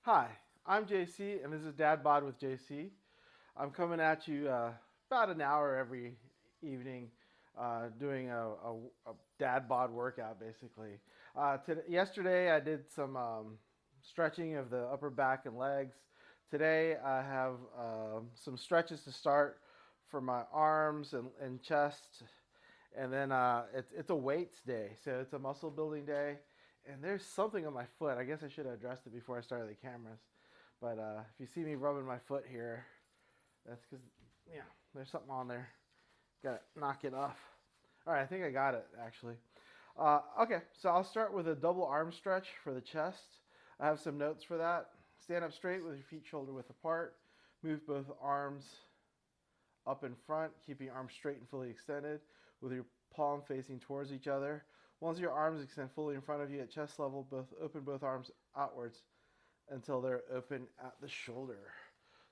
Hi, I'm JC, and this is Dad Bod with JC. I'm coming at you about an hour every evening, doing a dad bod workout, basically. Yesterday, I did some stretching of the upper back and legs. Today, I have some stretches to start for my arms and chest, and then it's a weights day, so it's a muscle building day. And there's something on my foot. I guess I should have addressed it before I started the cameras. But if you see me rubbing my foot here, that's because, yeah, there's something on there. Got to knock it off. All right, I think I got it, actually. Okay, so I'll start with a double arm stretch for the chest. I have some notes for that. Stand up straight with your feet shoulder width apart. Move both arms up in front, keeping your arms straight and fully extended with your palm facing towards each other. Once your arms extend fully in front of you at chest level, open both arms outwards until they're open at the shoulder.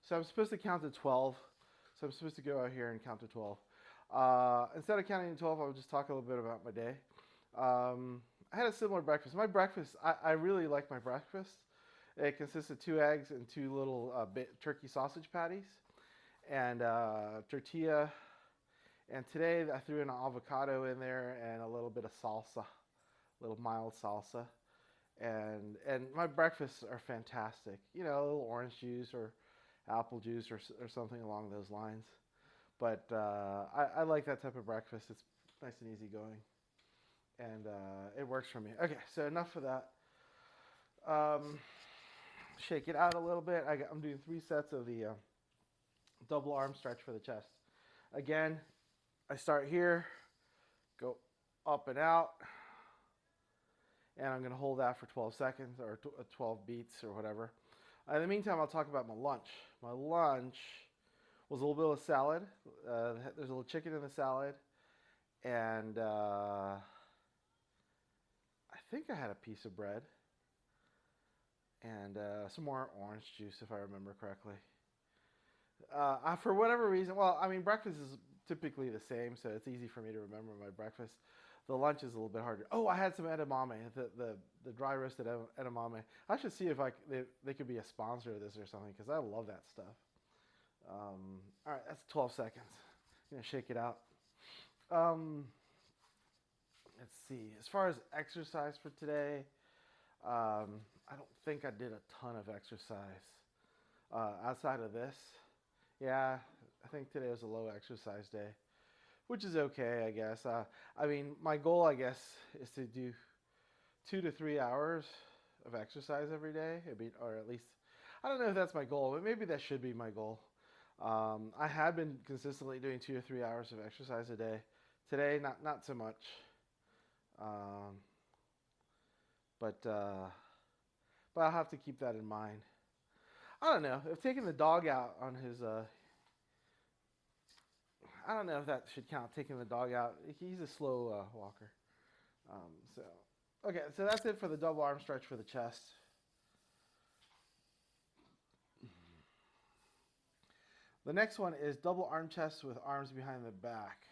So I'm supposed to count to 12. So I'm supposed to go out here and count to 12. Instead of counting to 12, I'll just talk a little bit about my day. I had a similar breakfast. My breakfast, I really like my breakfast. It consists of 2 eggs and 2 little turkey sausage patties and tortilla. And today I threw an avocado in there and a little bit of salsa, a little mild salsa. And my breakfasts are fantastic. You know, a little orange juice or apple juice or something along those lines. But I like that type of breakfast. It's nice and easy going. And it works for me. Okay, so enough of that. Shake it out a little bit. I'm doing 3 sets of the double arm stretch for the chest. Again, I start here, go up and out, and I'm going to hold that for 12 seconds or 12 beats or whatever. In the meantime, I'll talk about my lunch. My lunch was a little bit of salad. There's a little chicken in the salad, and I think I had a piece of bread and some more orange juice, if I remember correctly. For whatever reason, well, I mean, breakfast is typically the same, so it's easy for me to remember my breakfast. The lunch is a little bit harder. Oh, I had some edamame, the dry roasted edamame. I should see if they could be a sponsor of this or something, because I love that stuff. All right, that's 12 seconds. I'm gonna shake it out. Let's see. As far as exercise for today, I don't think I did a ton of exercise outside of this. Yeah, I think today was a low exercise day, which is okay, I guess. I mean, my goal, I guess, is to do 2 to 3 hours of exercise every day. Or at least, I don't know if that's my goal, but maybe that should be my goal. I have been consistently doing 2 or 3 hours of exercise a day. Today, not so much. But I'll have to keep that in mind. I don't know if taking the dog out on his. I don't know if that should count. Taking the dog out. He's a slow walker. Okay, so that's it for the double arm stretch for the chest. The next one is double arm chest with arms behind the back.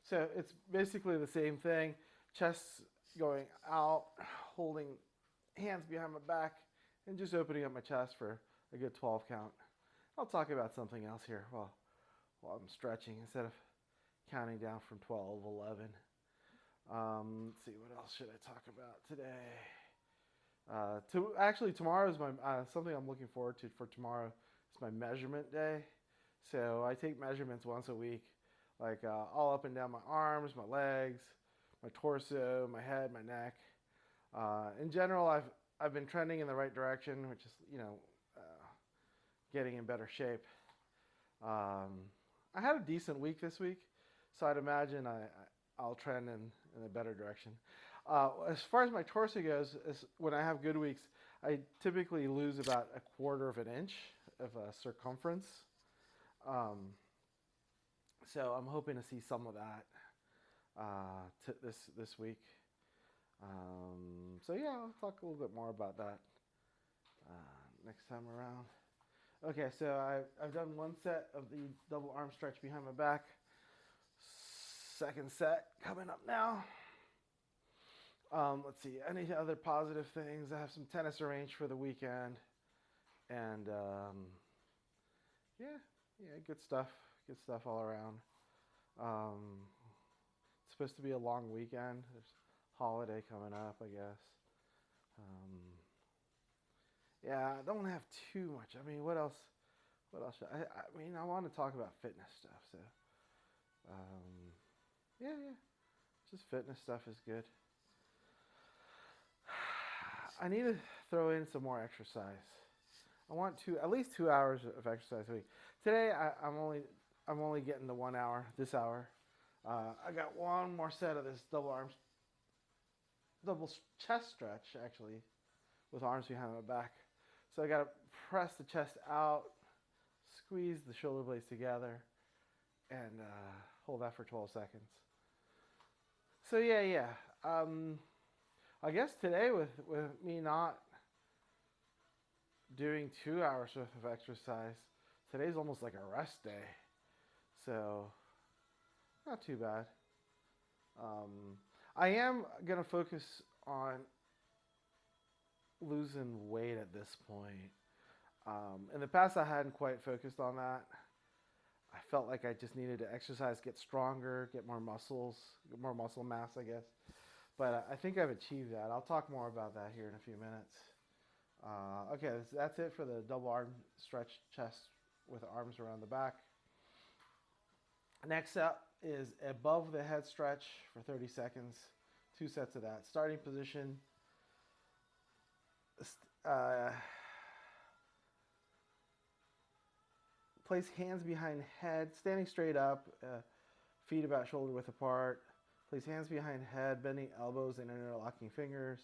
So it's basically the same thing. Chest going out, holding hands behind my back, and just opening up my chest for a good 12 count. I'll talk about something else here while I'm stretching instead of counting down from 12, 11. Let's see, what else should I talk about today? Actually, tomorrow is my something I'm looking forward to for tomorrow. It's my measurement day. So I take measurements once a week, like all up and down my arms, my legs, my torso, my head, my neck. In general, I've been trending in the right direction, which is getting in better shape. I had a decent week this week, so I'd imagine I'll trend in a better direction. As far as my torso goes, when I have good weeks, I typically lose about 1/4 of an inch of circumference. So I'm hoping to see some of that this week. So yeah, I'll talk a little bit more about that next time around. Okay, so I've done 1 set of the double arm stretch behind my back. Second set coming up now. Let's see, any other positive things? I have some tennis arranged for the weekend. And yeah, good stuff. Good stuff all around. Um, it's supposed to be a long weekend. There's a holiday coming up, I guess. Um, yeah, I don't have too much. I mean, what else? What else? I mean, I want to talk about fitness stuff. So, um, yeah, just fitness stuff is good. I need to throw in some more exercise. I want at least 2 hours of exercise a week. Today, I'm only getting the 1 hour. This hour, I got one more set of this double chest stretch actually, with arms behind my back. So I got to press the chest out, squeeze the shoulder blades together, and hold that for 12 seconds. So yeah. I guess today with me not doing 2 hours worth of exercise, today's almost like a rest day. So not too bad. I am gonna focus on losing weight at this point. In the past, I hadn't quite focused on that. I felt like I just needed to exercise, get stronger, get more muscles, get more muscle mass, I guess. But I think I've achieved that. I'll talk more about that here in a few minutes. Okay, that's it for the double arm stretch chest with arms around the back. Next up is above the head stretch for 30 seconds. 2 sets of that. Starting position. Place hands behind head, standing straight up, feet about shoulder width apart. Place hands behind head, bending elbows and interlocking fingers.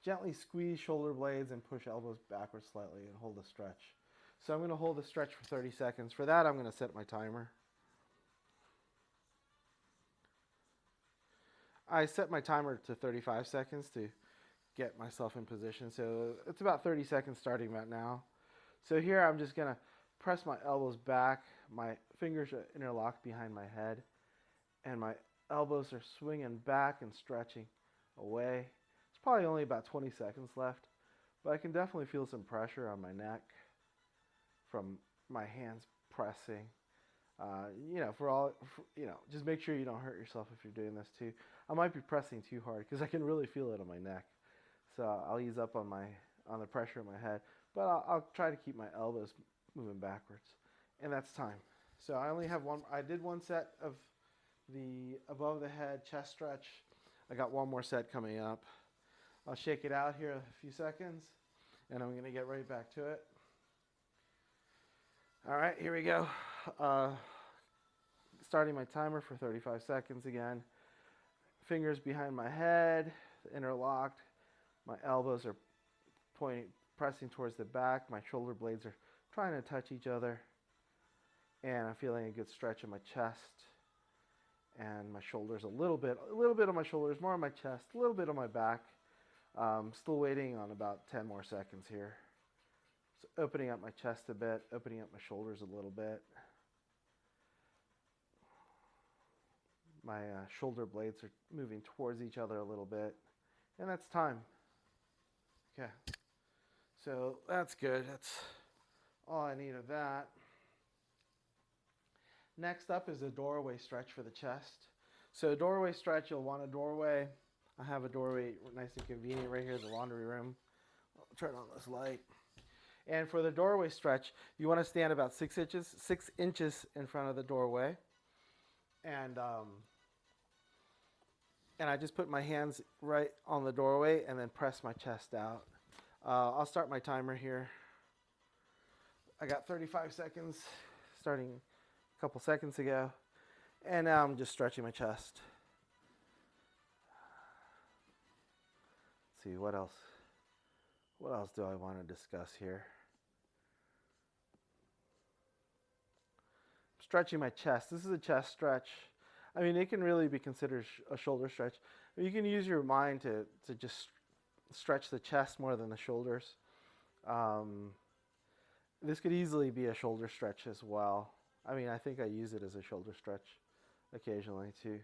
Gently squeeze shoulder blades and push elbows backwards slightly and hold the stretch. So I'm going to hold the stretch for 30 seconds. For that, I'm going to set my timer. I set my timer to 35 seconds to get myself in position. So it's about 30 seconds starting about now. So here I'm just going to press my elbows back. My fingers are interlocked behind my head. And my elbows are swinging back and stretching away. It's probably only about 20 seconds left, but I can definitely feel some pressure on my neck from my hands pressing. Just make sure you don't hurt yourself if you're doing this too. I might be pressing too hard because I can really feel it on my neck. So I'll ease up on the pressure in my head, but I'll try to keep my elbows moving backwards. And that's time. So I only have one. I did one set of the above the head chest stretch. I got one more set coming up. I'll shake it out here a few seconds, and I'm going to get right back to it. All right, here we go. Starting my timer for 35 seconds again. Fingers behind my head, interlocked. My elbows are pressing towards the back. My shoulder blades are trying to touch each other. And I'm feeling a good stretch in my chest. And my shoulders a little bit on my shoulders, more on my chest, a little bit on my back. Still waiting on about 10 more seconds here. So opening up my chest a bit, opening up my shoulders a little bit. My shoulder blades are moving towards each other a little bit. And that's time. Okay. So that's good. That's all I need of that. Next up is a doorway stretch for the chest. So doorway stretch, you'll want a doorway. I have a doorway nice and convenient right here in the laundry room. I'll turn on this light. And for the doorway stretch, you want to stand about 6 inches in front of the doorway. And I just put my hands right on the doorway and then press my chest out. I'll start my timer here. I got 35 seconds starting a couple seconds ago. And now I'm just stretching my chest. Let's see, what else? What else do I want to discuss here? Stretching my chest. This is a chest stretch. I mean, it can really be considered a shoulder stretch. You can use your mind to just stretch the chest more than the shoulders. This could easily be a shoulder stretch as well. I mean, I think I use it as a shoulder stretch occasionally too.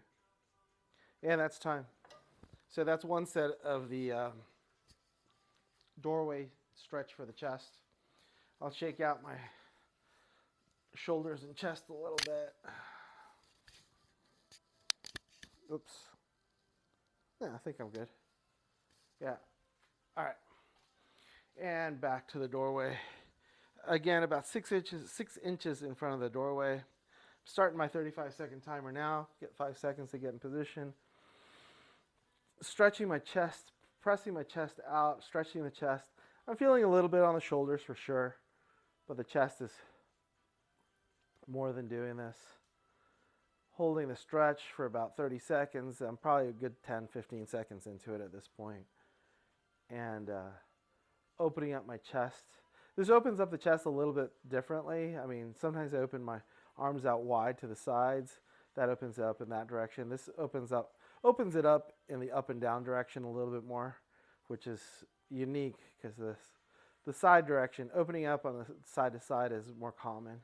And that's time. So that's one set of the doorway stretch for the chest. I'll shake out my shoulders and chest a little bit. Oops. Yeah, I think I'm good. Yeah. All right. And back to the doorway. Again, about 6 inches in front of the doorway. Starting my 35-second timer now. Get 5 seconds to get in position. Stretching my chest, pressing my chest out, stretching the chest. I'm feeling a little bit on the shoulders for sure, but the chest is more than doing this. Holding the stretch for about 30 seconds. I'm probably a good 10, 15 seconds into it at this point. And opening up my chest. This opens up the chest a little bit differently. I mean, sometimes I open my arms out wide to the sides. That opens it up in that direction. This opens it up in the up and down direction a little bit more, which is unique because the side direction, opening up on the side to side, is more common.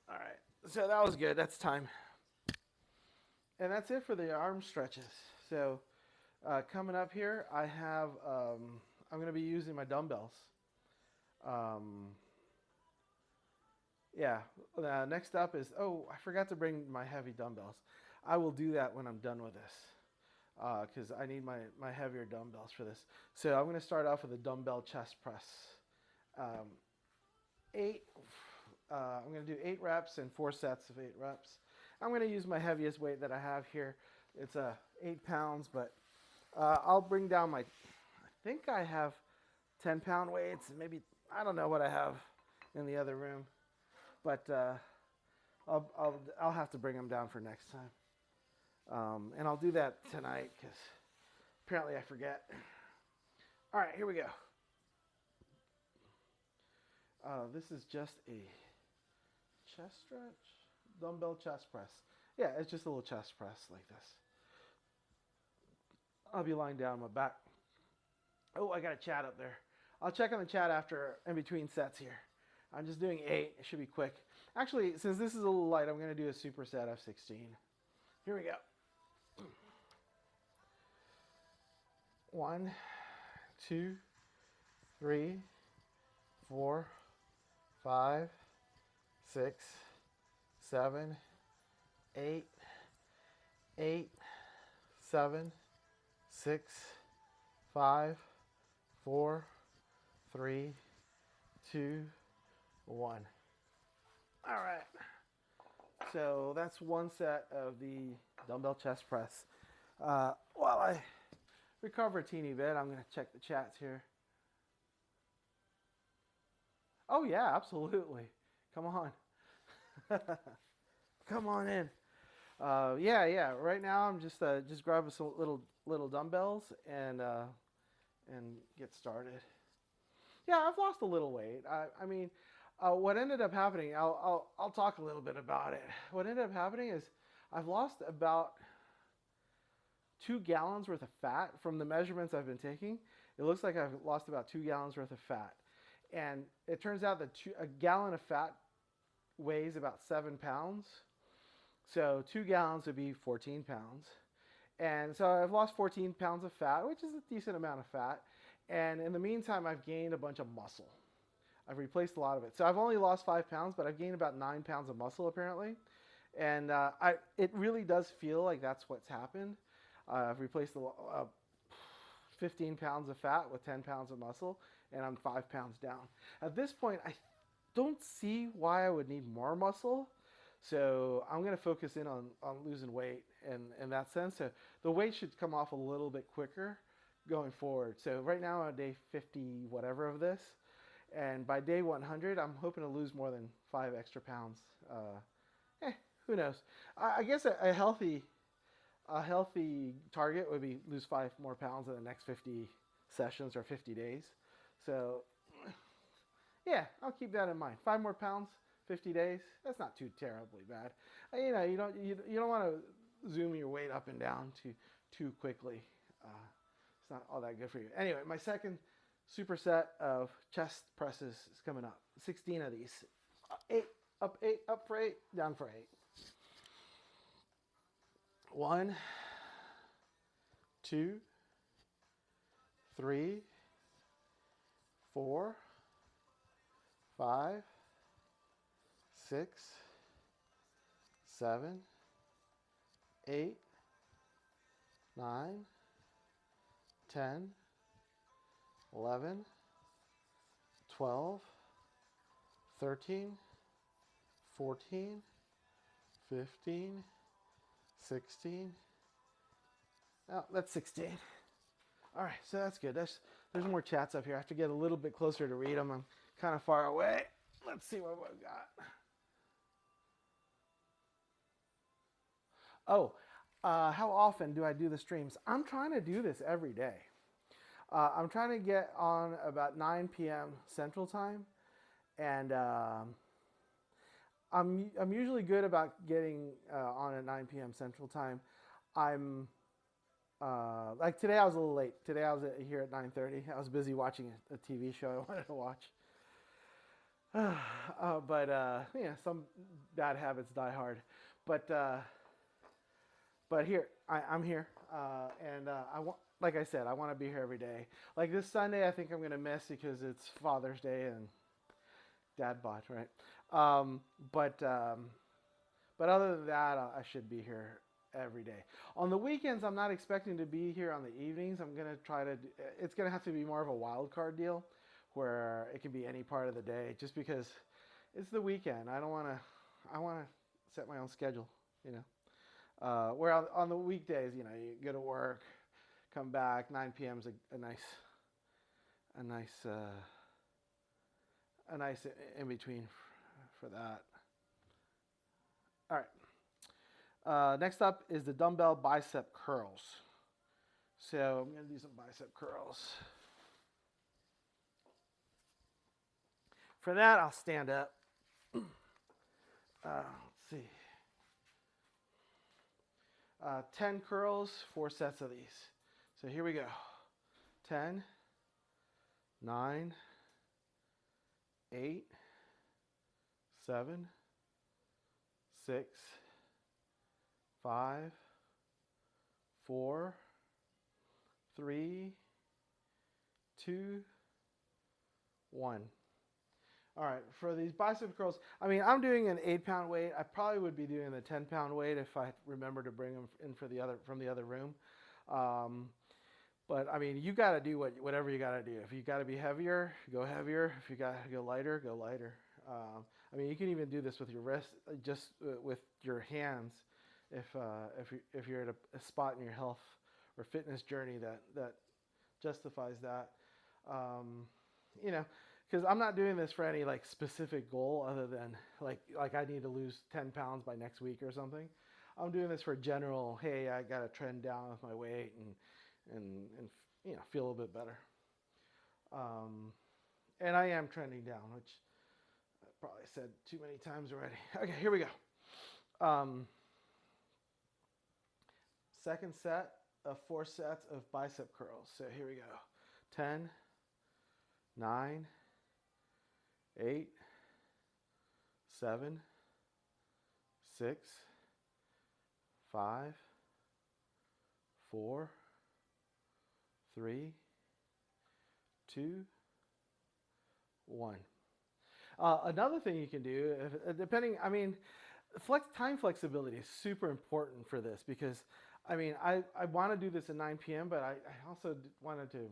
All right, so that was good. That's time. And that's it for the arm stretches. So coming up here, I have, I'm going to be using my dumbbells. Next up is, I forgot to bring my heavy dumbbells. I will do that when I'm done with this because I need my heavier dumbbells for this. So I'm going to start off with a dumbbell chest press. I'm going to do 8 reps and 4 sets of 8 reps. I'm going to use my heaviest weight that I have here. It's 8 pounds, but I'll bring down I think I have 10-pound weights. Maybe, I don't know what I have in the other room, but I'll have to bring them down for next time. And I'll do that tonight because apparently I forget. All right, here we go. This is just a chest stretch, dumbbell chest press. Yeah, it's just a little chest press like this. I'll be lying down on my back. Oh, I got a chat up there. I'll check on the chat in between sets here. I'm just doing 8. It should be quick. Actually, since this is a little light, I'm going to do a superset of 16. Here we go. 1, 2, 3, 4, 5, 6, 7, 8, 8, 7, 6, 5, 4, 3, 2, 1. All right. So that's one set of the dumbbell chest press. While I recover a teeny bit, I'm going to check the chats here. Oh yeah, absolutely. Come on. Come on in. Yeah. Right now I'm just grabbing some little dumbbells and get started. Yeah, I've lost a little weight. I mean, what ended up happening, I'll talk a little bit about it. What ended up happening is I've lost about 2 gallons worth of fat from the measurements I've been taking. It looks like I've lost about 2 gallons worth of fat. And it turns out that a gallon of fat weighs about 7 pounds. So 2 gallons would be 14 pounds. And so I've lost 14 pounds of fat, which is a decent amount of fat. And in the meantime, I've gained a bunch of muscle. I've replaced a lot of it. So I've only lost 5 pounds, but I've gained about 9 pounds of muscle apparently. And it really does feel like that's what's happened. I've replaced 15 pounds of fat with 10 pounds of muscle, and I'm 5 pounds down. At this point, I don't see why I would need more muscle. So I'm going to focus in on losing weight in that sense. So the weight should come off a little bit quicker going forward. So right now I'm on day 50 whatever of this. And by day 100, I'm hoping to lose more than 5 extra pounds. Who knows? I guess a healthy target would be lose 5 more pounds in the next 50 sessions or 50 days. So yeah, I'll keep that in mind. 5 more pounds, 50 days. That's not too terribly bad. You don't want to zoom your weight up and down too quickly. It's not all that good for you. Anyway, my second superset of chest presses is coming up. 16 of these. 8, up for 8, down for 8. 1, 2, 3, 4, 5, 6, 7, 8, 9, 10, 11, 12, 13, 14, 15, 16. Oh, that's 16. All right, so that's good. There's more chats up here. I have to get a little bit closer to read them. I'm kind of far away. Let's see what we've got. Oh, how often do I do the streams? I'm trying to do this every day. I'm trying to get on about 9 p.m. Central Time, and I'm usually good about getting on at 9 p.m. Central Time. I'm like today I was a little late. Today I was here at 9:30. I was busy watching a TV show I wanted to watch. Yeah, some bad habits die hard. But here I'm here, and I want, like I said, I want to be here every day. Like this Sunday, I think I'm gonna miss because it's Father's Day and Dad bod, right? But other than that, I should be here every day. On the weekends, I'm not expecting to be here on the evenings. I'm gonna try to. It's gonna have to be more of a wild card deal, where it can be any part of the day, just because it's the weekend. I want to set my own schedule, you know. Where on the weekdays, you know, you go to work, come back. 9 p.m. is a nice in between for that. All right. Next up is the dumbbell bicep curls. So I'm going to do some bicep curls. For that, I'll stand up. Let's see. 10 curls, 4 sets of these. So here we go. 10, 9, 8, 7, 6, 5, 4, 3, 2, 1. All right, for these bicep curls, I mean, I'm doing an 8-pound weight. I probably would be doing the 10-pound weight if I remember to bring them in from the other room. But I mean, you got to do whatever you got to do. If you got to be heavier, go heavier. If you got to go lighter, go lighter. I mean, you can even do this with your wrist, just with your hands. If you're at a spot in your health or fitness journey that justifies that, you know. Because I'm not doing this for any like specific goal other than like I need to lose 10 pounds by next week or something. I'm doing this for general, hey, I got to trend down with my weight and you know, feel a little bit better. And I am trending down, which I probably said too many times already. Okay, here we go. Second set of 4 sets of bicep curls. So here we go. 10, 9, 8, 7, 6, 5, 4, 3, 2, 1. Another thing you can do, depending, I mean, time flexibility is super important for this because, I mean, I want to do this at 9 p.m., but I also wanted to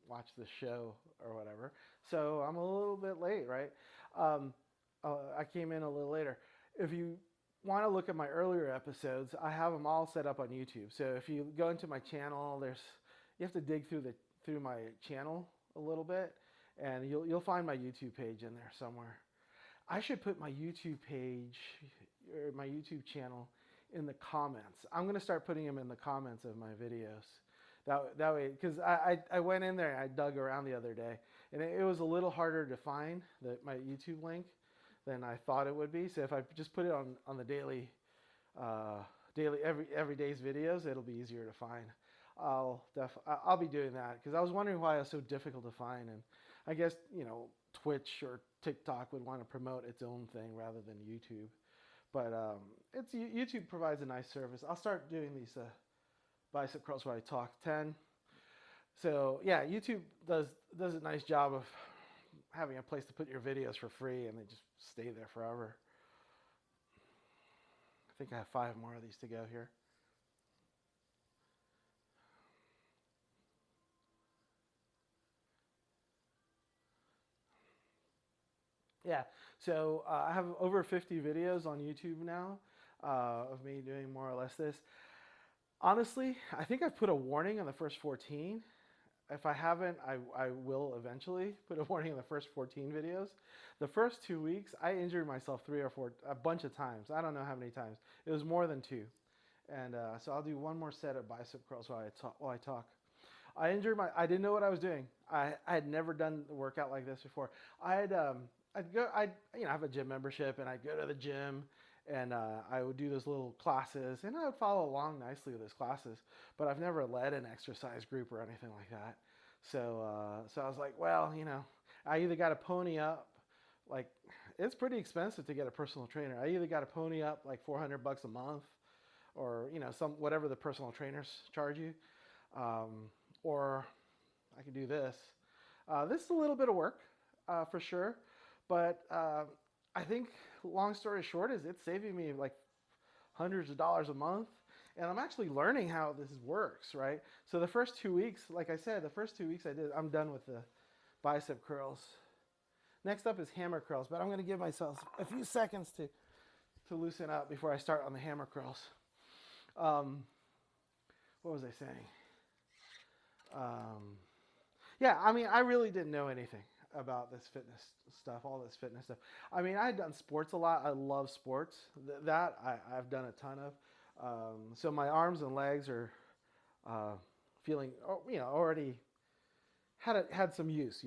watch the show or whatever. So I'm a little bit late, right? I came in a little later. If you want to look at my earlier episodes, I have them all set up on YouTube. So if you go into my channel, you have to dig through my channel a little bit, and you'll find my YouTube page in there somewhere. I should put my YouTube page or my YouTube channel in the comments. I'm going to start putting them in the comments of my videos. That way, because I went in there and I dug around the other day, and it was a little harder to find my YouTube link than I thought it would be. So if I just put it on the daily every day's videos, it'll be easier to find. I'll be doing that because I was wondering why it was so difficult to find, and I guess, you know, Twitch or TikTok would want to promote its own thing rather than YouTube. But YouTube provides a nice service. I'll start doing these bicep curls where I talk 10. So yeah, YouTube does a nice job of having a place to put your videos for free and they just stay there forever. I think I have 5 more of these to go here. Yeah, so I have over 50 videos on YouTube now of me doing more or less this. Honestly, I think I've put a warning on the first 14. If I haven't, I will eventually put a warning on the first 14 videos. The first 2 weeks, I injured myself 3 or 4, a bunch of times. I don't know how many times. It was more than 2. And so I'll do one more set of bicep curls while I talk. I didn't know what I was doing. I had never done a workout like this before. I'd have a gym membership, and I'd go to the gym, and I would do those little classes, and I would follow along nicely with those classes. But I've never led an exercise group or anything like that. So I was like, well, I either got to pony up, like it's pretty expensive to get a personal trainer. I either got to pony up like $400 a month, or whatever the personal trainers charge you, or I could do this. This is a little bit of work for sure, but I think long story short is it's saving me like hundreds of dollars a month, and I'm actually learning how this works, right? So the first 2 weeks, like I said, I'm done with the bicep curls. Next up is hammer curls, but I'm going to give myself a few seconds to loosen up before I start on the hammer curls. What was I saying? Yeah, I really didn't know anything about this fitness stuff, all this fitness stuff. I had done sports a lot. I love sports. I've done a ton of. So my arms and legs are feeling, already had some use,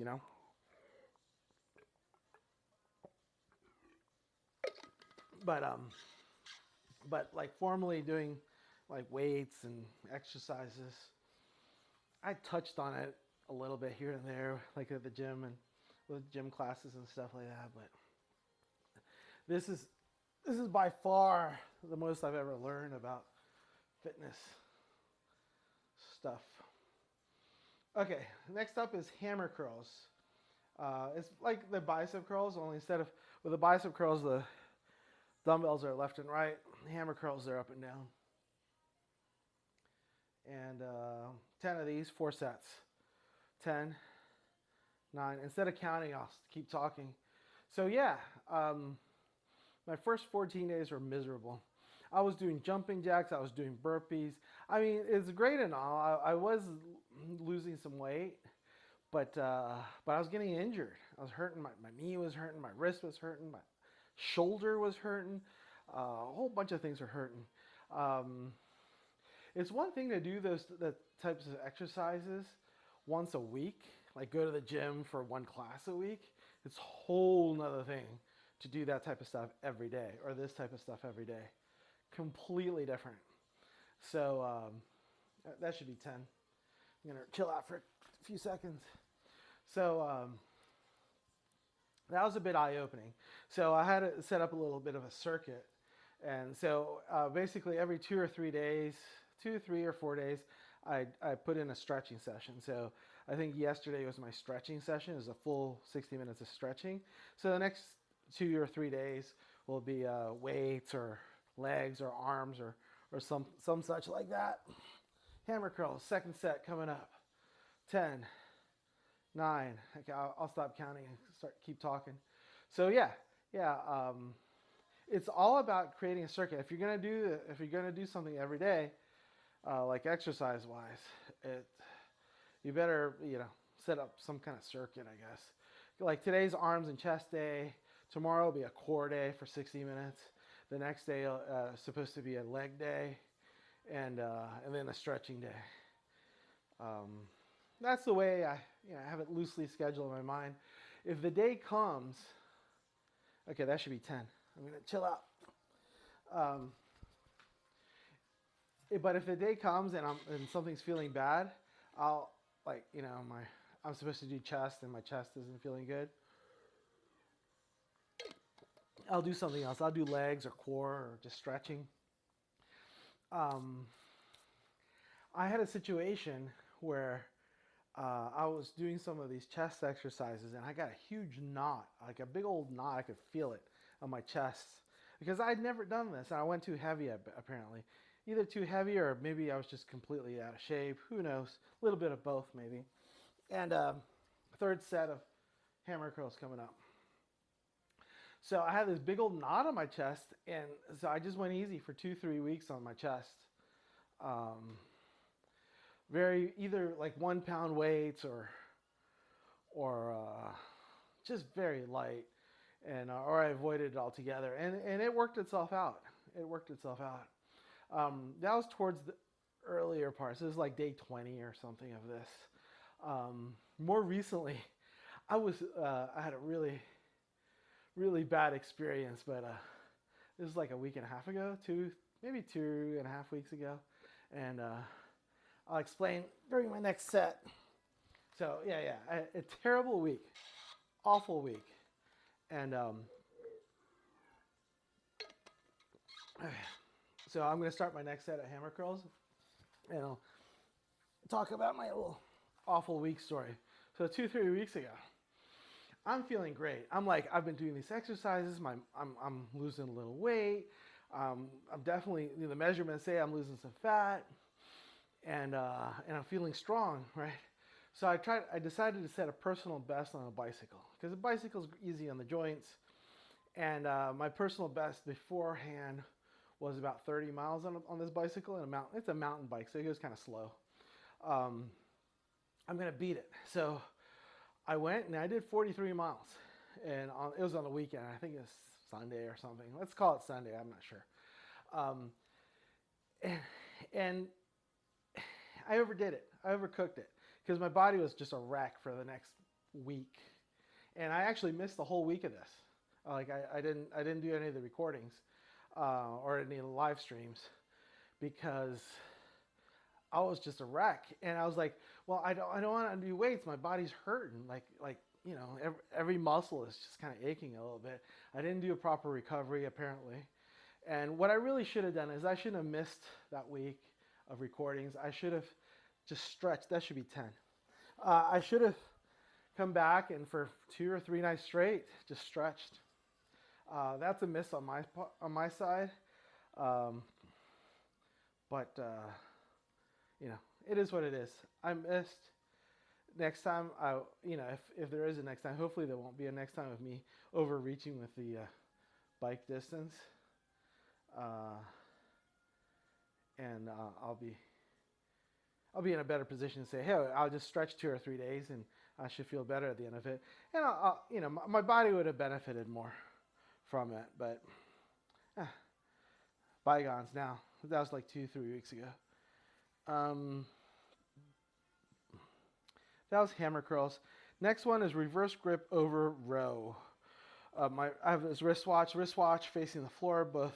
But like formally doing like weights and exercises, I touched on it a little bit here and there, like at the gym and with gym classes and stuff like that. But this is by far the most I've ever learned about fitness stuff. Okay, next up is hammer curls. It's like the bicep curls, only instead of with the bicep curls, the dumbbells are left and right. Hammer curls are up and down. And 10 of these, 4 sets. 10, 9. Instead of counting, I'll keep talking. So yeah, my first 14 days were miserable. I was doing jumping jacks. I was doing burpees. It's great and all. I was losing some weight, but I was getting injured. I was hurting. My knee was hurting. My wrist was hurting. My shoulder was hurting. A whole bunch of things were hurting. It's one thing to do the types of exercises once a week, like go to the gym for one class a week. It's a whole nother thing to do that type of stuff every day, or this type of stuff every day. Completely different. So that should be 10. I'm gonna chill out for a few seconds. So that was a bit eye-opening. So I had to set up a little bit of a circuit. And so basically every 2 or 3 days, 2, 3, or 4 days, I put in a stretching session. So I think yesterday was my stretching session. It was a full 60 minutes of stretching. So the next 2 or 3 days will be weights or legs or arms or some such like that. Hammer curls, second set coming up. 10, 9. Okay, I'll stop counting and keep talking. So yeah. It's all about creating a circuit. If you're gonna do something every day, like exercise wise, you better set up some kind of circuit, I guess. Like today's arms and chest day. Tomorrow will be a core day for 60 minutes. The next day is supposed to be a leg day, and then a stretching day. That's the way I have it loosely scheduled in my mind. If the day comes, okay, that should be 10. I'm gonna chill out. But if the day comes and something's feeling bad, I'll I'm supposed to do chest and my chest isn't feeling good. I'll do something else. I'll do legs or core or just stretching. I had a situation where I was doing some of these chest exercises and I got a huge knot, like a big old knot. I could feel it on my chest because I'd never done this and I went too heavy apparently. Either too heavy or maybe I was just completely out of shape. Who knows? A little bit of both maybe. And third set of hammer curls coming up. So I had this big old knot on my chest, and so I just went easy for 2-3 weeks on my chest. Very either like 1 pound weights or just very light, and or I avoided it altogether, and it worked itself out. It worked itself out. That was towards the earlier parts. This was like day 20 or something of this. More recently, I had a really bad experience, but this was like a week and a half ago, maybe 2.5 weeks ago, and I'll explain during my next set. So yeah, a terrible week, awful week, and so I'm gonna start my next set of hammer curls, and I'll talk about my little awful week story. So 2-3 weeks ago, I'm feeling great. I'm like, I've been doing these exercises. I'm losing a little weight. I'm definitely, the measurements say I'm losing some fat, and I'm feeling strong, right? So I decided to set a personal best on a bicycle because a bicycle's easy on the joints, and my personal best beforehand was about 30 miles on this bicycle in a mountain. It's a mountain bike, so it goes kind of slow. I'm gonna beat it. So I went and I did 43 miles, and it was on the weekend. I think it was Sunday or something. Let's call it Sunday. I'm not sure. And I overdid it. I overcooked it because my body was just a wreck for the next week, and I actually missed the whole week of this. Like I didn't do any of the recordings or any of the live streams because I was just a wreck, and I was like, well, I don't want to do weights. My body's hurting, like every muscle is just kind of aching a little bit. I didn't do a proper recovery apparently, and what I really should have done is I shouldn't have missed that week of recordings. I should have just stretched. That should be 10. I should have come back and for 2 or 3 nights straight just stretched. That's a miss on my side, but. It is what it is. I missed. Next time, if there is a next time, hopefully there won't be a next time of me overreaching with the bike distance. And I'll be in a better position to say, hey, I'll just stretch 2 or 3 days, and I should feel better at the end of it. And my body would have benefited more from it. But bygones now. That was like 2-3 weeks ago. That was hammer curls. Next one is reverse grip over row. I have this wristwatch facing the floor, both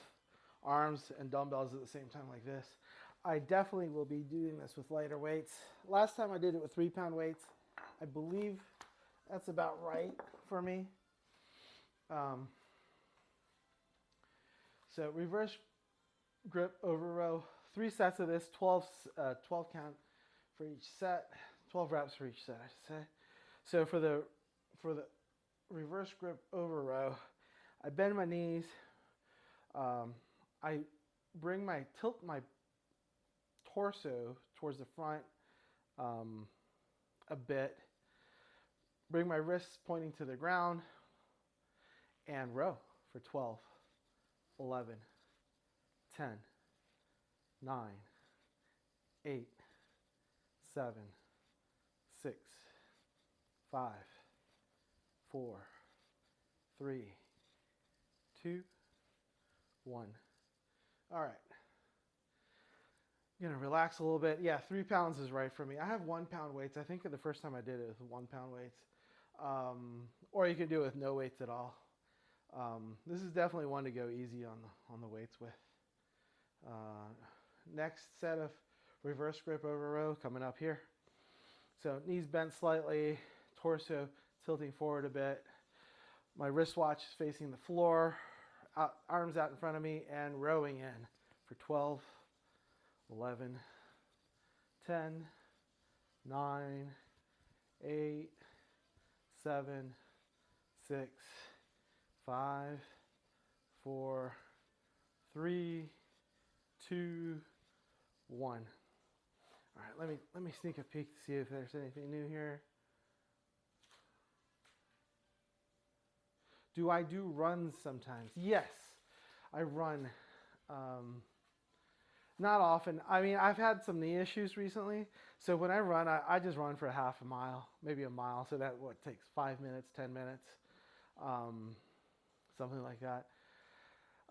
arms and dumbbells at the same time like this. I definitely will be doing this with lighter weights. Last time I did it with 3-pound weights. I believe that's about right for me. So reverse grip over row. 3 sets of this, 12 count for each set, 12 reps for each set, I should say. So for the reverse grip over row, I bend my knees. I tilt my torso towards the front a bit. Bring my wrists pointing to the ground, and row for 12, 11, 10. 9, 8, 7, 6, 5, 4, 3, 2, 1. All right. I'm going to relax a little bit. Yeah, 3 pounds is right for me. I have 1 pound weights. I think the first time I did it was 1 pound weights. Or you can do it with no weights at all. This is definitely one to go easy on the weights with. Next set of reverse grip over row coming up here. So knees bent slightly, torso tilting forward a bit. My wristwatch is facing the floor, arms out in front of me, and rowing in for 12, 11, 10, 9, 8, 7, 6, 5, 4, 3, 2, 1. All right, let me sneak a peek to see if there's anything new here. Do I do runs sometimes? Yes, I run. Not often. I mean, I've had some knee issues recently, so when I run, I just run for half a mile, maybe a mile. So that what takes 5 minutes, 10 minutes, something like that.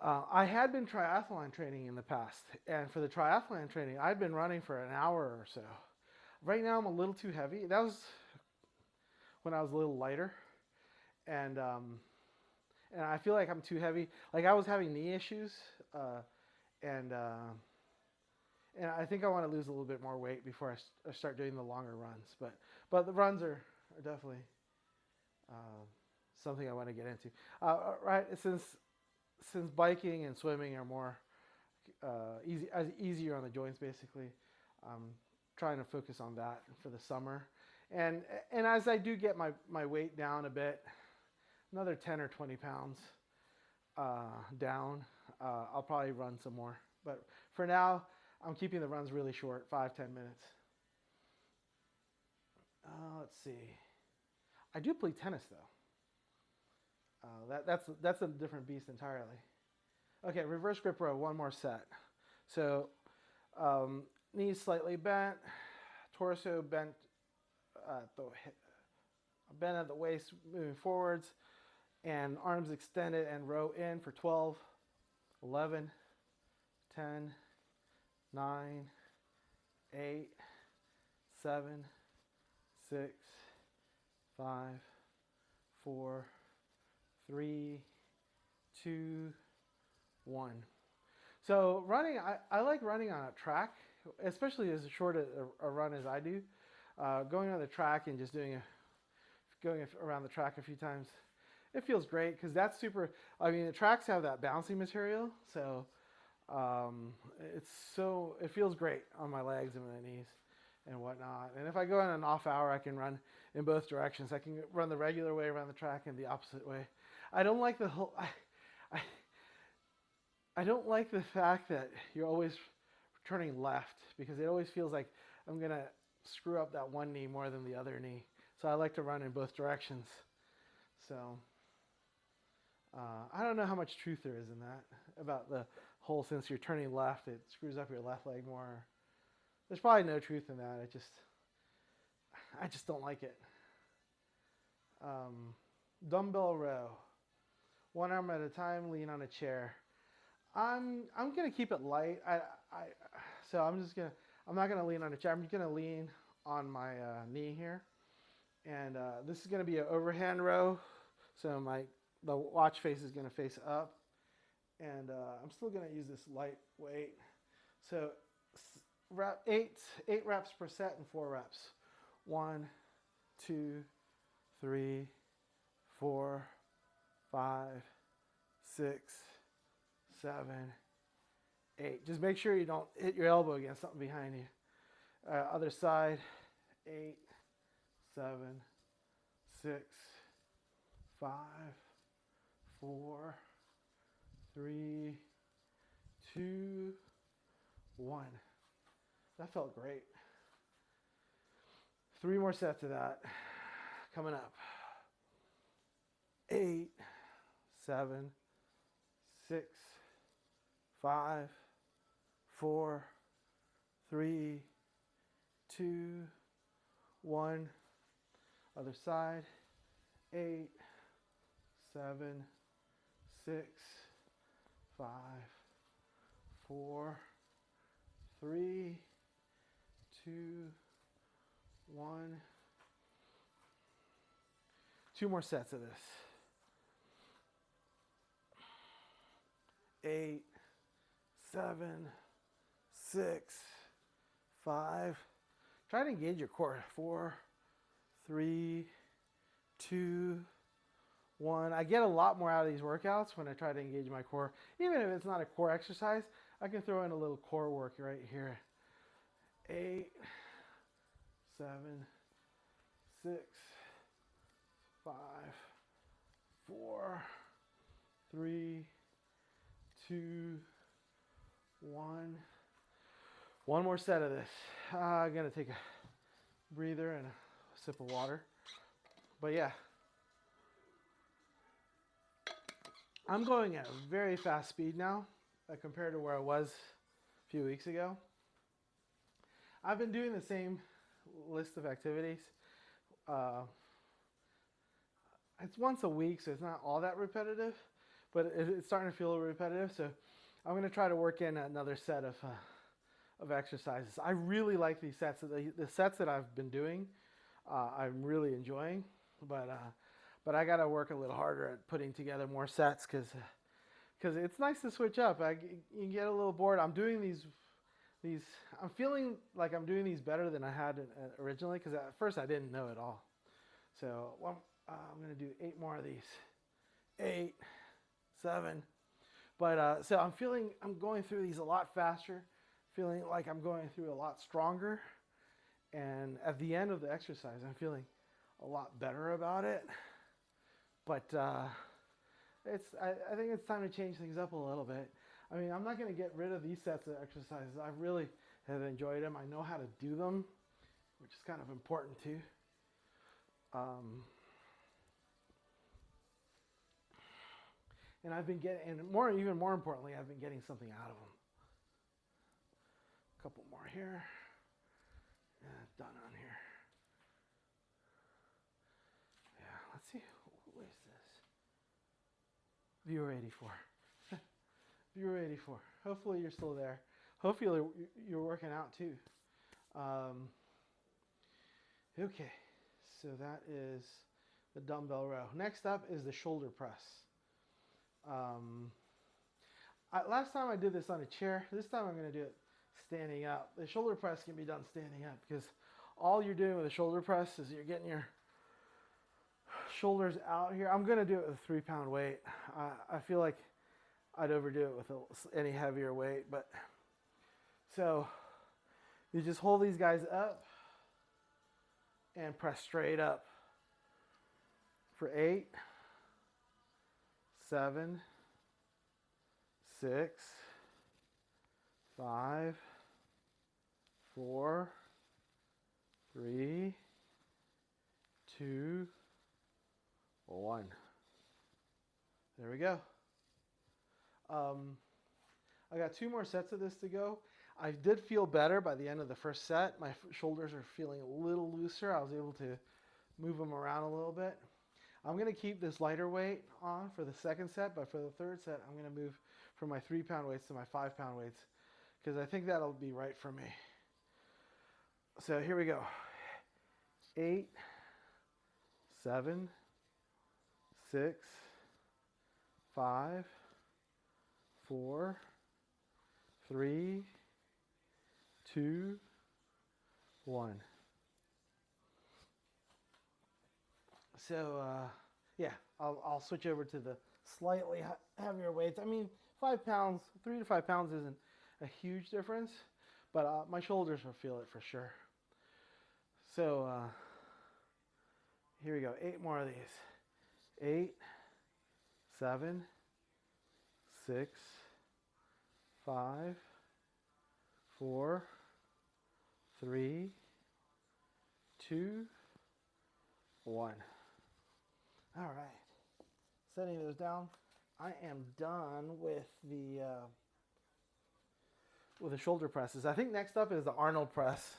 I had been triathlon training in the past, and for the triathlon training, I'd been running for an hour or so. Right now, I'm a little too heavy. That was when I was a little lighter, and I feel like I'm too heavy. Like I was having knee issues, and I think I want to lose a little bit more weight before I start doing the longer runs. But the runs are definitely something I want to get into. Right, since biking and swimming are more easier on the joints, basically, I'm trying to focus on that for the summer. And as I do get my weight down a bit, another 10 or 20 pounds down, I'll probably run some more. But for now, I'm keeping the runs really short, 5-10 minutes. Let's see. I do play tennis though. That's a different beast entirely. Okay, reverse grip row, one more set. So knees slightly bent, torso bent, bent at the waist, moving forwards, and arms extended and row in for 12, 11, 10, 9, 8, 7, 6, 5, 4, 3, 2, 1. So running, I like running on a track, especially as short a run as I do. Going on the track and just going around the track a few times, it feels great because that's super. I mean, the tracks have that bouncy material, so it feels great on my legs and my knees and whatnot. And if I go in an off hour, I can run in both directions. I can run the regular way around the track and the opposite way. I don't like the whole. I don't like the fact that you're always turning left because it always feels like I'm gonna screw up that one knee more than the other knee. So I like to run in both directions. So I don't know how much truth there is in that about the whole since you're turning left, it screws up your left leg more. There's probably no truth in that. I just don't like it. Dumbbell row, one arm at a time, lean on a chair. I'm gonna keep it light. So I'm not gonna lean on a chair. I'm just gonna lean on my knee here, and this is gonna be an overhand row. So the watch face is gonna face up, and I'm still gonna use this light weight. So eight reps per set and 4 reps. 1, 2, 3, 4, 5, 6, 7, 8. Just make sure you don't hit your elbow against something behind you. Other side. 8, 7, 6, 5, 4, 3, 2, 1. That felt great. 3 more sets of that coming up. 8, 7, 6, 5, 4, 3, 2, 1. Other side. 8, 7, 6, 5, 4, 3, 2, 1. 2 more sets of this. 8, 7, 6, 5. Try to engage your core. 4, 3, 2, 1. I get a lot more out of these workouts when I try to engage my core. Even if it's not a core exercise, I can throw in a little core work right here. 8, 7, 6, 5, 4, 3, 2, 1. One more set of this. I'm going to take a breather and a sip of water. But yeah, I'm going at a very fast speed now compared to where I was a few weeks ago. I've been doing the same list of activities. It's once a week, so it's not all that repetitive, but it's starting to feel a little repetitive. So I'm going to try to work in another set of exercises. I really like these sets. The sets that I've been doing, I'm really enjoying, but I got to work a little harder at putting together more sets because it's nice to switch up. You get a little bored. I'm doing these. I'm feeling like I'm doing these better than I had originally because at first I didn't know it all. So I'm going to do 8 more of these. 8, 7. But so I'm going through these a lot faster, feeling like I'm going through a lot stronger. And at the end of the exercise, I'm feeling a lot better about it. But I think it's time to change things up a little bit. I mean, I'm not going to get rid of these sets of exercises. I really have enjoyed them. I know how to do them, which is kind of important too. And I've been getting, and even more importantly, I've been getting something out of them. A couple more here. Done on here. Yeah, let's see. Who is this? Viewer 84. Viewer 84. Hopefully you're still there. Hopefully you're working out too. Okay, so that is the dumbbell row. Next up is the shoulder press. Last time I did this on a chair. This time I'm going to do it standing up. The shoulder press can be done standing up because all you're doing with a shoulder press is you're getting your shoulders out here. I'm going to do it with a 3-pound weight. I feel like I'd overdo it with any heavier weight, but so you just hold these guys up and press straight up for 8, 7, 6, 5, 4, 3, 2, 1. There we go. I got 2 more sets of this to go. I did feel better by the end of the first set. My shoulders are feeling a little looser. I was able to move them around a little bit. I'm going to keep this lighter weight on for the second set, but for the third set, I'm going to move from my 3-pound weights to my 5-pound weights because I think that'll be right for me. So here we go. 8, 7, 6, 5, 4, 3, 2, 1. So yeah, I'll switch over to the slightly heavier weights. I mean, 5 pounds, 3 to 5 pounds isn't a huge difference, but my shoulders will feel it for sure. So here we go. 8 more of these. 8, 7, 6, 5, 4, 3, 2, 1. All right. Setting those down. I am done with the shoulder presses. I think next up is the Arnold press.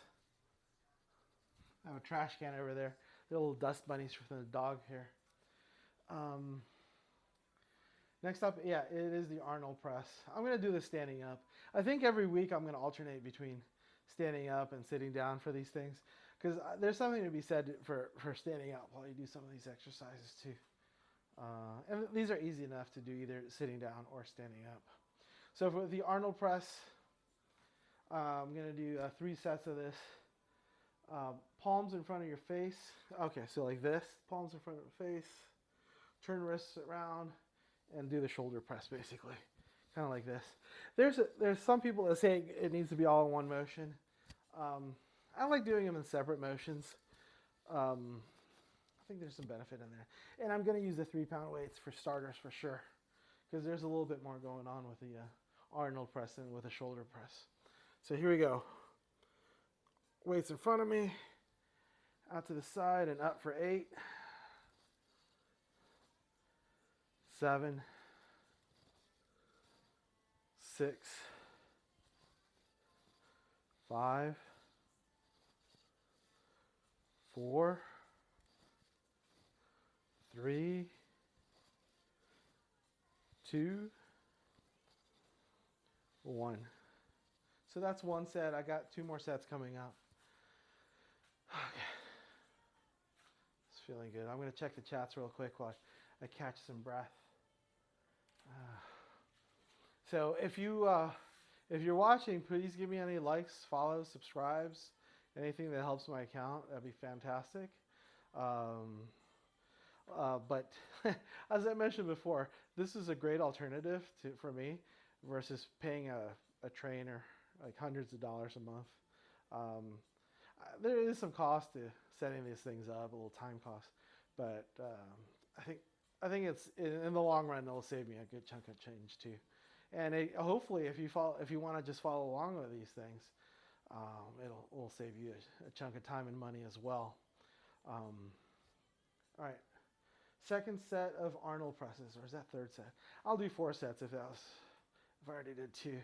I have a trash can over there. The little dust bunnies from the dog here. Next up, yeah, it is the Arnold press. I'm going to do this standing up. I think every week I'm going to alternate between standing up and sitting down for these things because there's something to be said for standing up while you do some of these exercises too. And these are easy enough to do either sitting down or standing up. So for the Arnold press, I'm going to do 3 sets of this. Palms in front of your face. Okay, so like this, palms in front of the face. Turn wrists around and do the shoulder press basically. Kind of like this. There's some people that say it needs to be all in one motion. I like doing them in separate motions. think there's some benefit in there. And I'm going to use the 3-pound weights for starters for sure, because there's a little bit more going on with the Arnold press than with a shoulder press. So here we go. Weights in front of me, out to the side and up for 8, 7, 6, 5, 4, 3, 2, 1. So that's one set. I got 2 more sets coming up. Okay. It's feeling good. I'm going to check the chats real quick while I catch some breath. So if you're watching, please give me any likes, follows, subscribes, anything that helps my account. That'd be fantastic. But as I mentioned before, this is a great alternative for me versus paying a trainer like hundreds of dollars a month. There is some cost to setting these things up, a little time cost, but I think it's in the long run it'll save me a good chunk of change too. And hopefully, if you want to just follow along with these things, it'll save you a chunk of time and money as well. All right, second set of Arnold presses, or is that third set? I'll do 4 sets if I already did 2.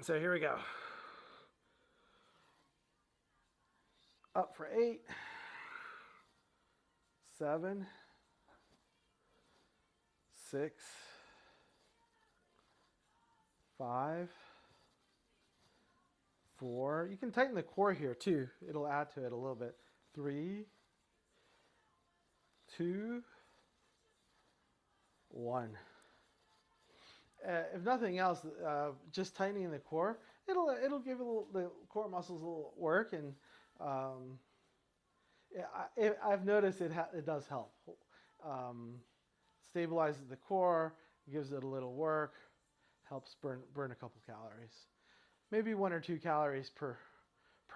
So here we go. Up for 8, 7, 6, 5, 4. You can tighten the core here too. It'll add to it a little bit. 3, 2, 1. If nothing else, just tightening the core, it'll give the core muscles a little work, and I've noticed it does help. Stabilizes the core, gives it a little work, helps burn a couple calories, maybe 1 or 2 calories per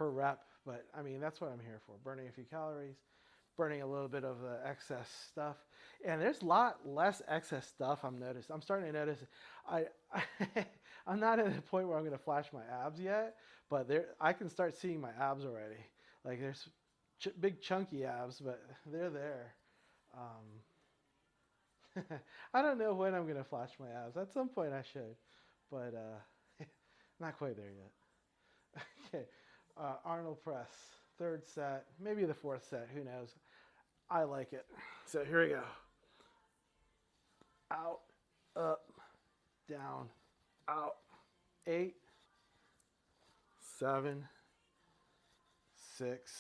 rep. But I mean, that's what I'm here for: burning a few calories, burning a little bit of the excess stuff. And there's a lot less excess stuff I'm starting to notice. I'm not at the point where I'm going to flash my abs yet, but I can start seeing my abs already. Like there's big chunky abs, but they're there. I don't know when I'm going to flash my abs. At some point I should, but not quite there yet. Okay, Arnold press, third set, maybe the 4th set, who knows. I like it. So here we go. Out, up, down, out. 8, 7, 6,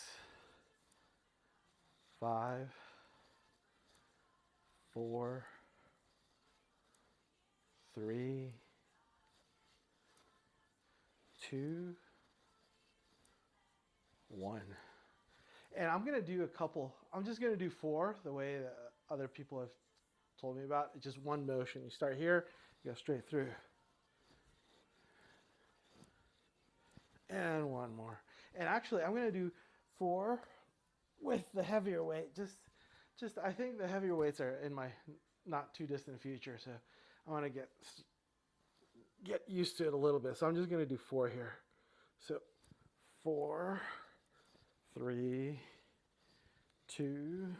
5, 4, 3, 2, 1. And I'm going to do I'm just going to do 4 the way that other people have told me about. It's just one motion. You start here, you go straight through. And 1 more. And actually, I'm going to do 4 with the heavier weight. Just I think the heavier weights are in my not too distant future, so I want to get used to it a little bit. So I'm just going to do 4 here. So 4, 3, 2,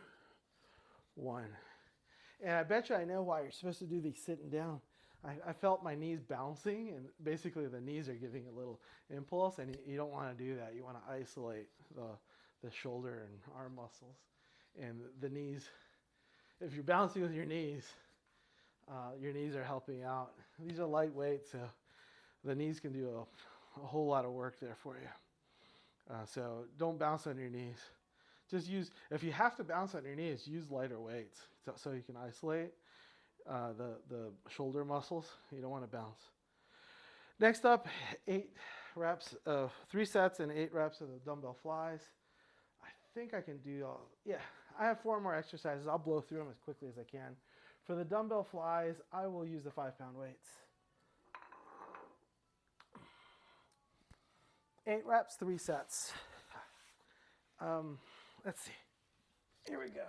1. And I bet you I know why you're supposed to do these sitting down. I felt my knees bouncing, and basically the knees are giving a little impulse, and you don't want to do that. You want to isolate the shoulder and arm muscles. And the knees, if you're bouncing with your knees are helping out. These are lightweight, so the knees can do a whole lot of work there for you. So don't bounce on your knees. Just if you have to bounce on your knees, use lighter weights so you can isolate the shoulder muscles. You don't want to bounce. Next up, 8 reps of 3 sets and 8 reps of the dumbbell flies. I think I can do I have 4 more exercises. I'll blow through them as quickly as I can. For the dumbbell flies, I will use the 5-pound weights. 8 reps, 3 sets. Let's see. Here we go.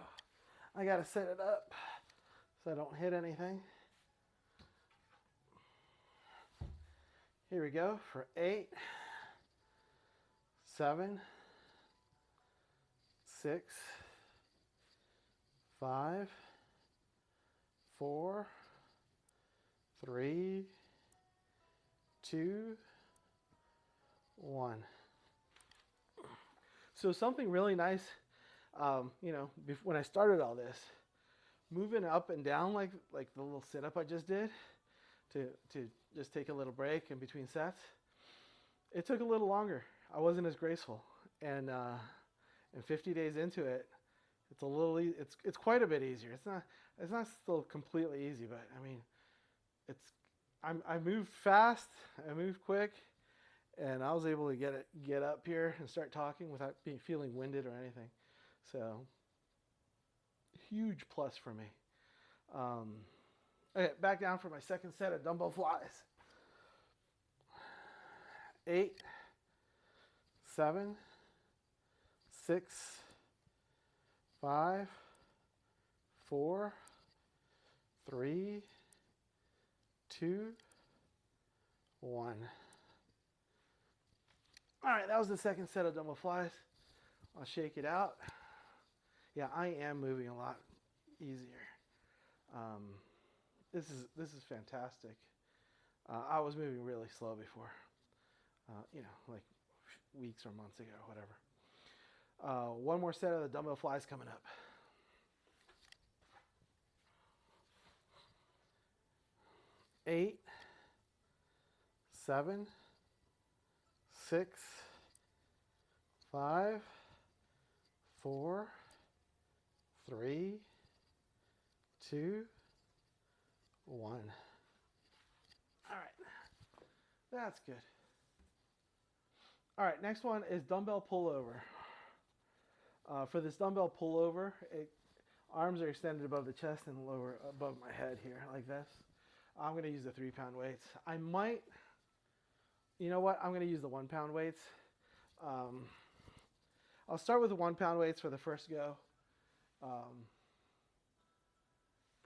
I got to set it up so I don't hit anything. Here we go for 8, 7, 6, 5, 4, 3, 2, 1. So something really nice, when I started all this, moving up and down like the little sit-up I just did to just take a little break in between sets, it took a little longer. I wasn't as graceful. And 50 days into it, it's quite a bit easier. It's not still completely easy, but I mean, I moved fast, I moved quick, and I was able to get up here and start talking without feeling winded or anything. So, huge plus for me. Okay, back down for my second set of dumbbell flies. 8, 7, 6, 5, 4, 3, 2, 1. All right, that was the second set of dumbbell flies. I'll shake it out. Yeah, I am moving a lot easier. This is fantastic. I was moving really slow before, like weeks or months ago, whatever. One more set of the dumbbell flies coming up. 8, 7, 6, 5, 4, 3, 2, 1. All right, that's good. All right, next one is dumbbell pullover. For this dumbbell pullover, arms are extended above the chest and lower above my head here, like this. I'm going to use the 3-pound weights. I might, you know what? I'm going to use the 1-pound weights. I'll start with the 1-pound weights for the first go.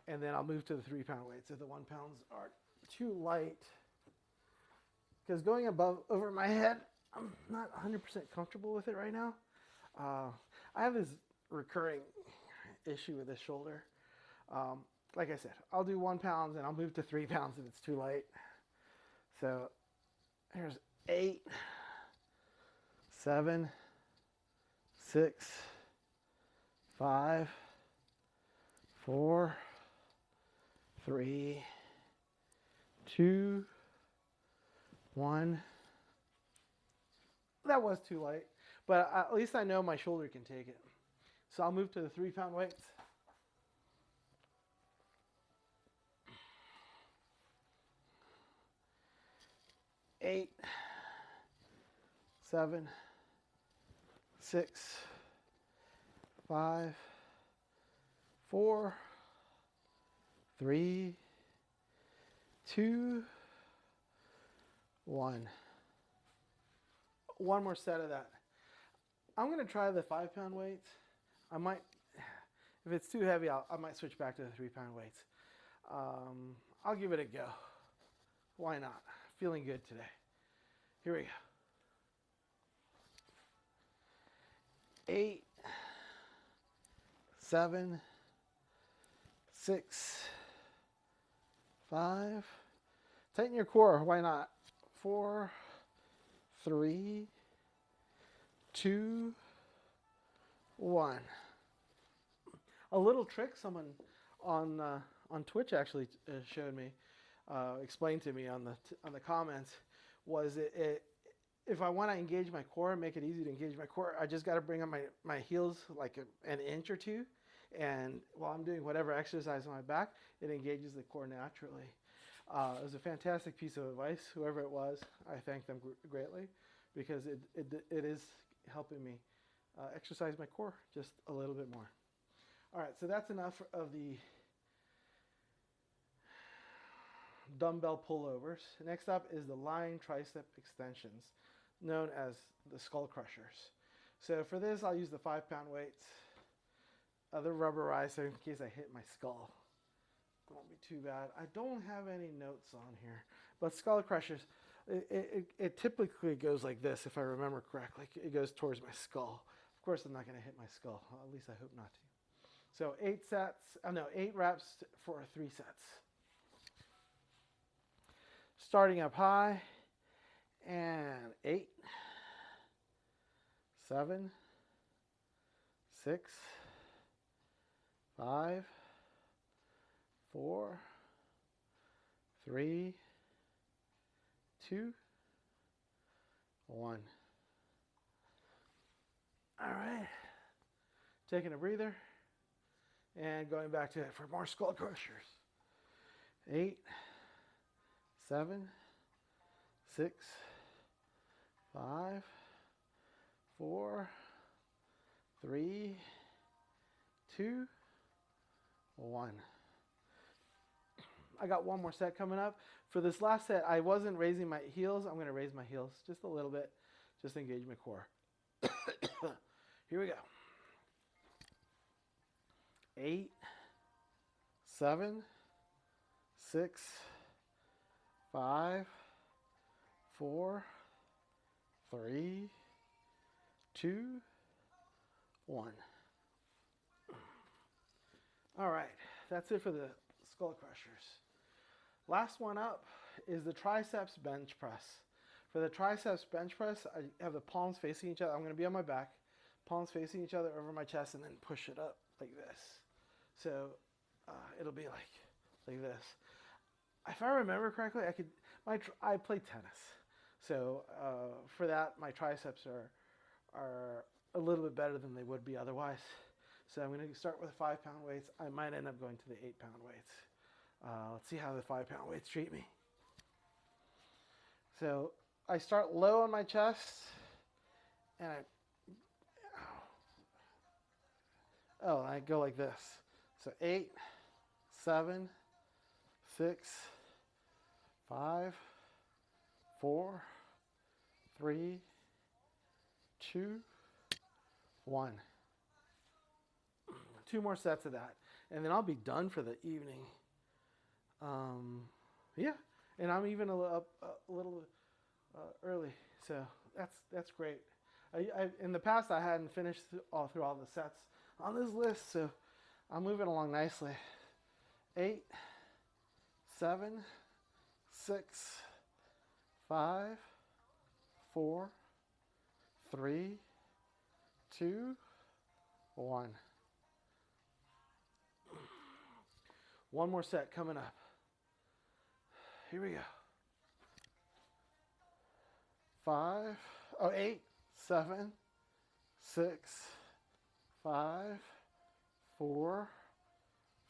And then I'll move to the 3-pound weights if the 1 pounds are too light. Because going over my head, I'm not 100% comfortable with it right now. I have this recurring issue with this shoulder. Like I said, I'll do 1 pound and I'll move to 3 pounds if it's too light. So here's 8, 7, 6, 5, 4, 3, 2, 1. That was too light, but at least I know my shoulder can take it. So I'll move to the 3-pound weights. 8, 7, 6, 5, 4, 3, 2, 1. One more set of that. I'm going to try the 5-pound weights. I might, if it's too heavy, I might switch back to the 3-pound weights. I'll give it a go. Why not? Feeling good today. Here we go. 8, 7, 6, 5. Tighten your core. Why not? 4, 3, 2, 1. A little trick someone on Twitch actually showed me, explained to me on the comments, was if I want to engage my core, make it easy to engage my core, I just got to bring up my heels like an inch or two, and while I'm doing whatever exercise on my back, it engages the core naturally. It was a fantastic piece of advice. Whoever it was, I thank them greatly, because it is helping me exercise my core just a little bit more. All right, so that's enough of the dumbbell pullovers. Next up is the lying tricep extensions, known as the skull crushers. So for this, I'll use the 5-pound weights. other rubberized, so in case I hit my skull, it won't be too bad. I don't have any notes on here, but skull crushers, it typically goes like this, if I remember correctly. It goes towards my skull. Of course, I'm not going to hit my skull. At least I hope not to. So 8 reps for 3 sets. Starting up high, and 8, 7, 6, 5, 4, 3, 2, 1. All right. Taking a breather and going back to it for more skull crushers. 8, 7, 6, 5, 4, 3, 2, 1. I got one more set coming up. For this last set, I wasn't raising my heels. I'm going to raise my heels just a little bit, just to engage my core. Here we go. 8, 7, 6, 5, 4, 3, 2, 1. All right, that's it for the skull crushers. Last one up is the triceps bench press. For the triceps bench press, I have the palms facing each other. I'm going to be on my back, palms facing each other over my chest, and then push it up like this. So it'll be like this. If I remember correctly, I play tennis. So for that, my triceps are a little bit better than they would be otherwise. So I'm going to start with 5-pound weights. I might end up going to the 8-pound weights. Let's see how the 5-pound weights treat me. So I start low on my chest, and I go like this. So 8, 7, 6, 5, 4, 3, 2, 1. 2 more sets of that, and then I'll be done for the evening. Yeah, and I'm even a little early, so that's great. In the past, I hadn't finished through all the sets on this list, so I'm moving along nicely. 8, 7, 6, 5, 4, 3, 2, 1. One more set coming up. Here we go. 8, 7, 6, 5, 4,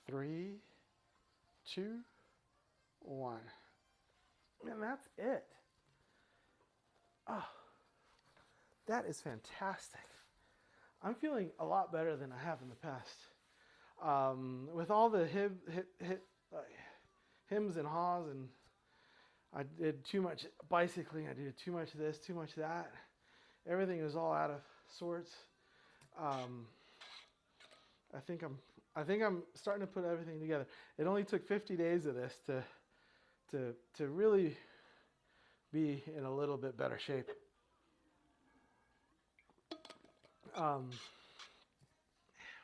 3, 2, 1. And that's it. Oh, that is fantastic. I'm feeling a lot better than I have in the past. With all the hims and haws, and I did too much bicycling, I did too much of this, too much of that. Everything was all out of sorts. I think I'm starting to put everything together. It only took 50 days of this to really be in a little bit better shape.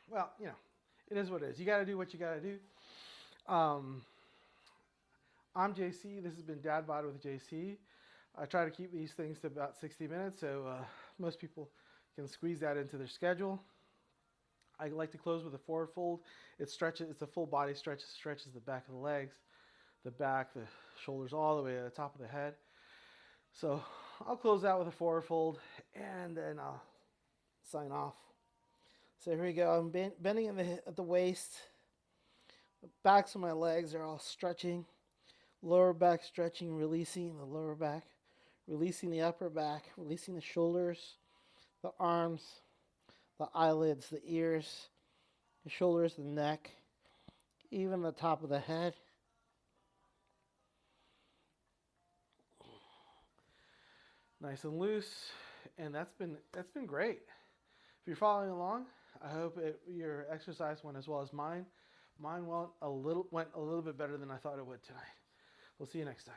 Well, it is what it is. You got to do what you got to do. I'm JC. This has been Dad Bod with JC. I try to keep these things to about 60 minutes, so most people can squeeze that into their schedule. I like to close with a forward fold. It stretches. It's a full body stretch. It stretches the back of the legs, the back, the shoulders, all the way to the top of the head. So I'll close out with a forward fold, and then I'll sign off. So here we go. I'm bending at the waist. The backs of my legs are all stretching. Lower back stretching, releasing the lower back, releasing the upper back, releasing the shoulders, the arms, the eyelids, the ears, the shoulders, the neck, even the top of the head. Nice and loose, and that's been great. If you're following along, I hope your exercise went as well as mine. Mine went a little bit better than I thought it would tonight. We'll see you next time.